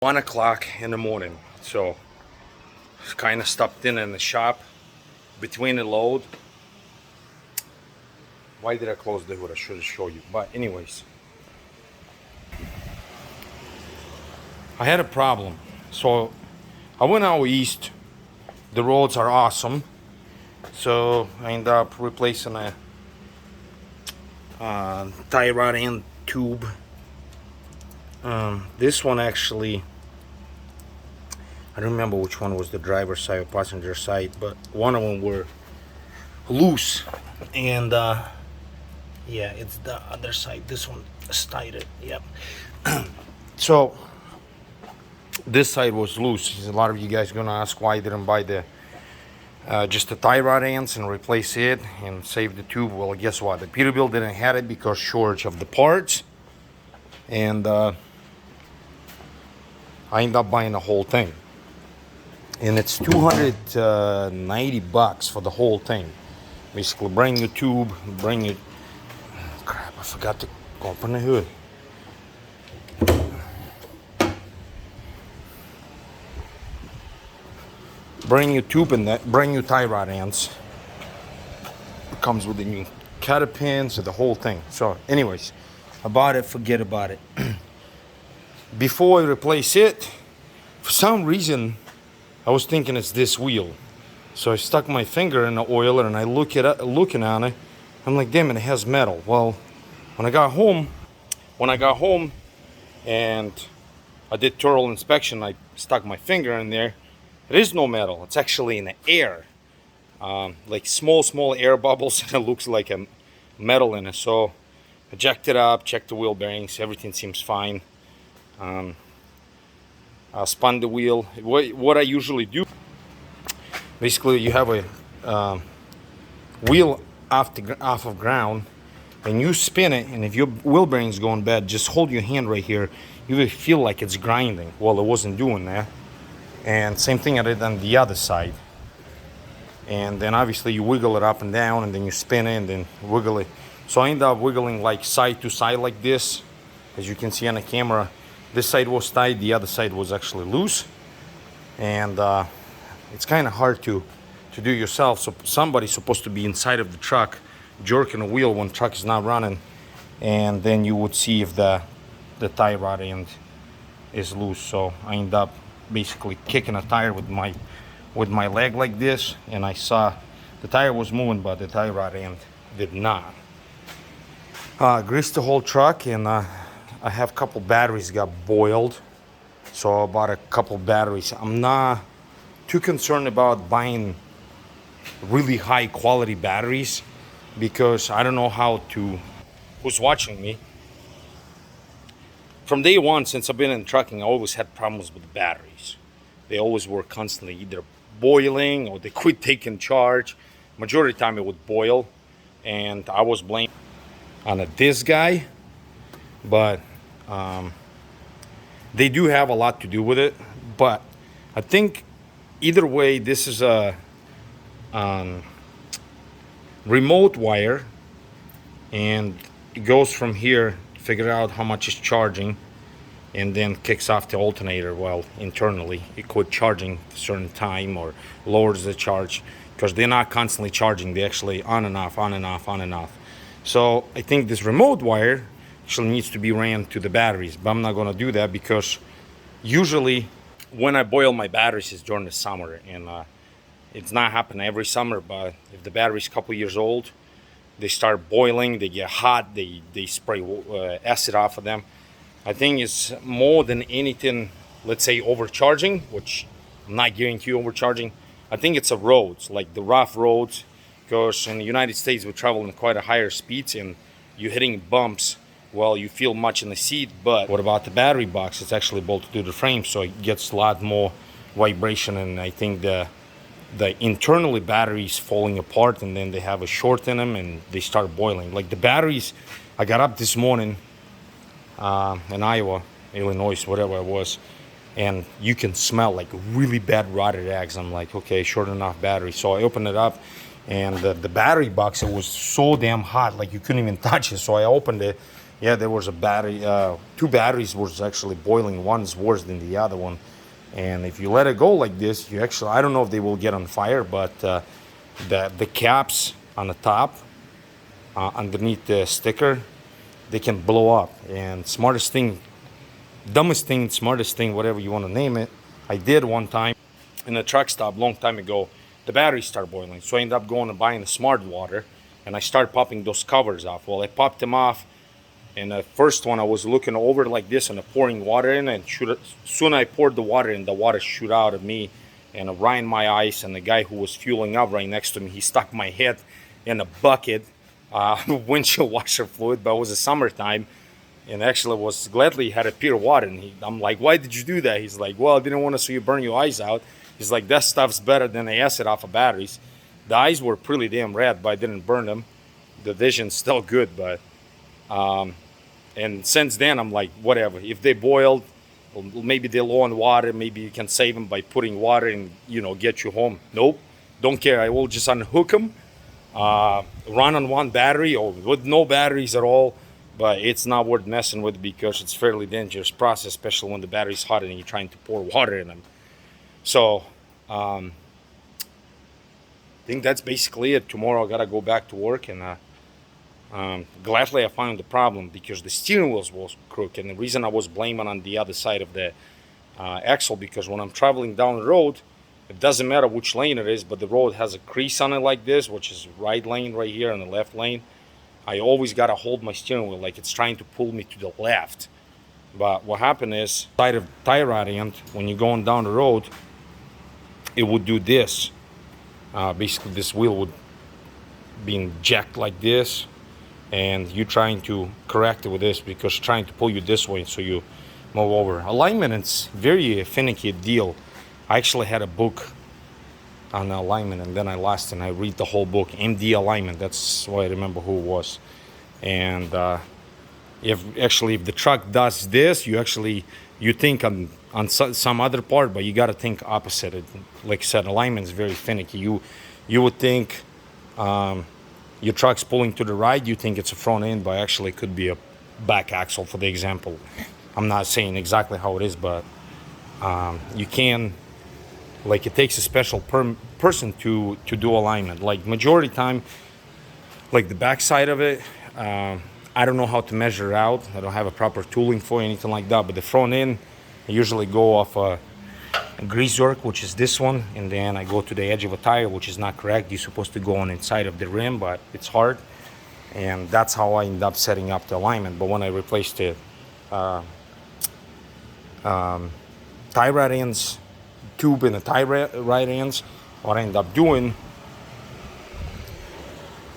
1 o'clock in the morning, so kind of stopped in the shop between the load. Why did I close the hood? I should show you, but anyways, I had a problem. So I went out east. The roads are awesome, so I ended up replacing a thyroid end tube. This one actually, I don't remember which one was the driver's side or passenger side, but one of them were loose, and yeah, it's the other side. This one is tighter. Yep. So this side was loose. A lot of you guys are gonna ask why I didn't buy the just the thyroid ends and replace it and save the tube. Well, guess what? The Peterbil didn't have it because shortage of the parts, and I ended up buying the whole thing. And it's $290 for the whole thing. Basically, brand new tube, brand new. Crap! I forgot to open the hood. Brand new tube and that brand new thyroid ends. It comes with the new caterpins and the whole thing. So, anyways, I bought it. Forget about it. Before I replace it, for some reason, I was thinking it's this wheel. So I stuck my finger in the oil and I looking on it. I'm like, damn it, it has metal. Well, when I got home and I did thorough inspection, I stuck my finger in there. There is no metal. It's actually in the air, like small air bubbles, and it looks like a metal in it. So I jacked it up, checked the wheel bearings. Everything seems fine. I spun the wheel. What I usually do, basically, you have a wheel off of ground, and you spin it. And if your wheel bearing's going bad, just hold your hand right here. You will feel like it's grinding. Well, it wasn't doing that. And same thing I did on the other side. And then obviously you wiggle it up and down, and then you spin it and then wiggle it. So I ended up wiggling like side to side like this, as you can see on the camera. This side was tight, the other side was actually loose, and it's kind of hard to do yourself. So somebody's supposed to be inside of the truck jerking the wheel when the truck is not running, and then you would see if the thyroid end is loose. So I end up basically kicking a tire with my leg like this, and I saw the tire was moving, but the thyroid end did not. Greased the whole truck, and I have a couple batteries got boiled, so I bought a couple batteries. I'm not too concerned about buying really high quality batteries because I don't know who's watching me. From day one, since I've been in trucking, I always had problems with the batteries. They always were constantly either boiling or they quit taking charge. Majority of the time it would boil, and I was blamed on this guy, but they do have a lot to do with it. But I think either way, this is a remote wire, and it goes from here, figure out how much is charging, and then kicks off the alternator. Well, internally it quit charging at a certain time or lowers the charge, because they're not constantly charging. They actually on and off. So I think this remote wire actually needs to be ran to the batteries, but I'm not going to do that because usually when I boil my batteries is during the summer, and it's not happening every summer, but if the battery's a couple years old, they start boiling, they get hot, they spray acid off of them. I think it's more than anything, let's say overcharging, which I'm not guaranteeing overcharging. I think it's the roads, like the rough roads, because in the United States we're traveling quite a higher speeds and you're hitting bumps. Well, you feel much in the seat, but what about the battery box? It's actually bolted to the frame, so it gets a lot more vibration, and I think the internally batteries falling apart, and then they have a short in them and they start boiling. Like the batteries, I got up this morning in Iowa, Illinois, whatever it was, and you can smell like really bad rotted eggs. I'm like, okay, short enough battery. So I opened it up, and the battery box, it was so damn hot, like you couldn't even touch it. So I opened it, Yeah, there was a battery, two batteries was actually boiling. One's worse than the other one. And if you let it go like this, you actually, I don't know if they will get on fire, but the caps on the top, underneath the sticker, they can blow up. And smartest thing, dumbest thing, smartest thing, whatever you want to name it, I did one time in a truck stop long time ago. The batteries start boiling, so I ended up going and buying the smart water, and I started popping those covers off. Well, I popped them off, and the first one I was looking over like this and pouring water in, and soon I poured the water in, the water shoot out of me and right in my eyes. And the guy who was fueling up right next to me, he stuck my head in a bucket, windshield washer fluid, but it was the summertime. And actually was gladly had a pure water. And I'm like, why did you do that? He's like, well, I didn't want to see you burn your eyes out. He's like, that stuff's better than the acid off of batteries. The eyes were pretty damn red, but I didn't burn them. The vision's still good, but and since then I'm like, whatever. If they boiled, maybe they're low on water, maybe you can save them by putting water and, you know, get you home. Nope, don't care. I will just unhook them, run on one battery or with no batteries at all. But it's not worth messing with because it's fairly dangerous process, especially when the battery's hot and you're trying to pour water in them. So I think that's basically it. Tomorrow I gotta go back to work, and gladly I found the problem because the steering wheels was crooked. And the reason I was blaming on the other side of the axle, because when I'm traveling down the road, it doesn't matter which lane it is, but the road has a crease on it like this, which is right lane right here and the left lane. I always got to hold my steering wheel like it's trying to pull me to the left. But what happened is, side of thyroid end, when you're going down the road, it would do this. Basically, this wheel would be jacked like this, and you're trying to correct it with this because it's trying to pull you this way, so you move over. Alignment is very finicky deal. I actually had a book on alignment, and then I lost it, and I read the whole book. MD alignment, that's why I remember who it was. And if the truck does this, you think on some other part, but you got to think opposite. Like I said, alignment is very finicky. You would think your truck's pulling to the right, you think it's a front end, but actually it could be a back axle, for the example. I'm not saying exactly how it is, but you can, like, it takes a special person to do alignment. Like majority time, like the back side of it, I don't know how to measure it out. I don't have a proper tooling for anything like that. But the front end, I usually go off a grease zerk, which is this one, and then I go to the edge of a tire, which is not correct. You're supposed to go on inside of the rim, but it's hard. And that's how I end up setting up the alignment. But when I replaced the tie rod ends, tube and the tie rod ends, what I end up doing,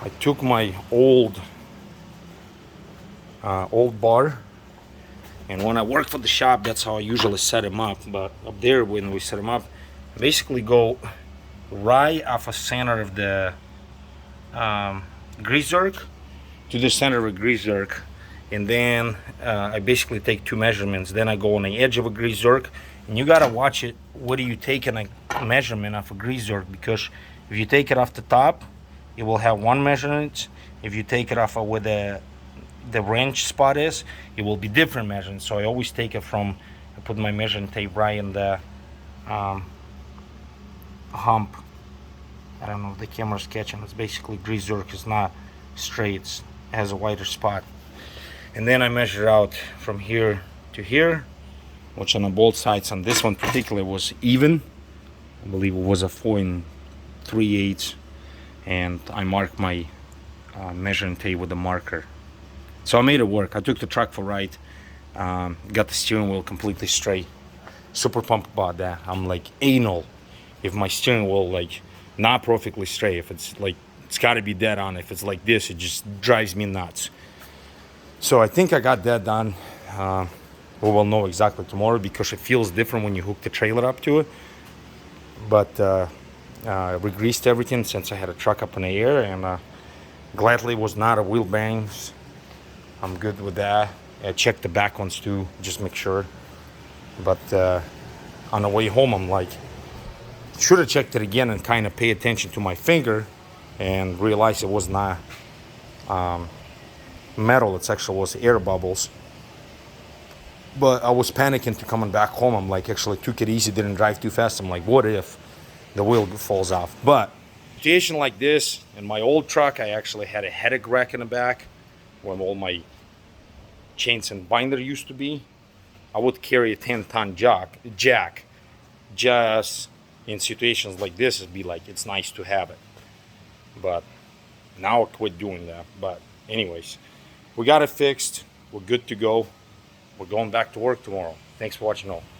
I took my old bar, and when I work for the shop, that's how I usually set them up. But up there, when we set them up, basically go right off the center of the grease zerk to the center of a grease zerk, and then I basically take two measurements. Then I go on the edge of a grease zerk, and you gotta watch it. What are you taking a measurement of a grease zerk? Because if you take it off the top, it will have one measurement. If you take it off of where the wrench spot is, it will be different measurements. So I always take it from, I put my measuring tape right in the hump. I don't know if the camera's catching. It's basically grease zerk. It's not straight, it has a wider spot. And then I measure out from here to here, which on both sides, on this one particularly, was even. I believe it was a 4 3/8, and I marked my measuring tape with a marker. So I made it work. I took the truck for a ride, got the steering wheel completely straight. Super pumped about that. I'm like anal if my steering wheel like not perfectly straight. If it's like, it's got to be dead on. If it's like this, it just drives me nuts. So I think I got that done. We will know exactly tomorrow because it feels different when you hook the trailer up to it. But I re-greased everything since I had a truck up in the air, and gladly was not a wheel bearings. I'm good with that. I checked the back ones too, just make sure. But on the way home, I'm like, should have checked it again and kind of pay attention to my finger and realize it was not metal. It's actually was air bubbles. But I was panicking to coming back home. I'm like, actually took it easy, didn't drive too fast. I'm like, what if the wheel falls off? But situation like this, in my old truck, I actually had a headache rack in the back where all my chains and binder used to be. I would carry a 10-ton jack. Just in situations like this, it'd be like, it's nice to have it. But now I quit doing that. But anyways, we got it fixed. We're good to go. We're going back to work tomorrow. Thanks for watching all.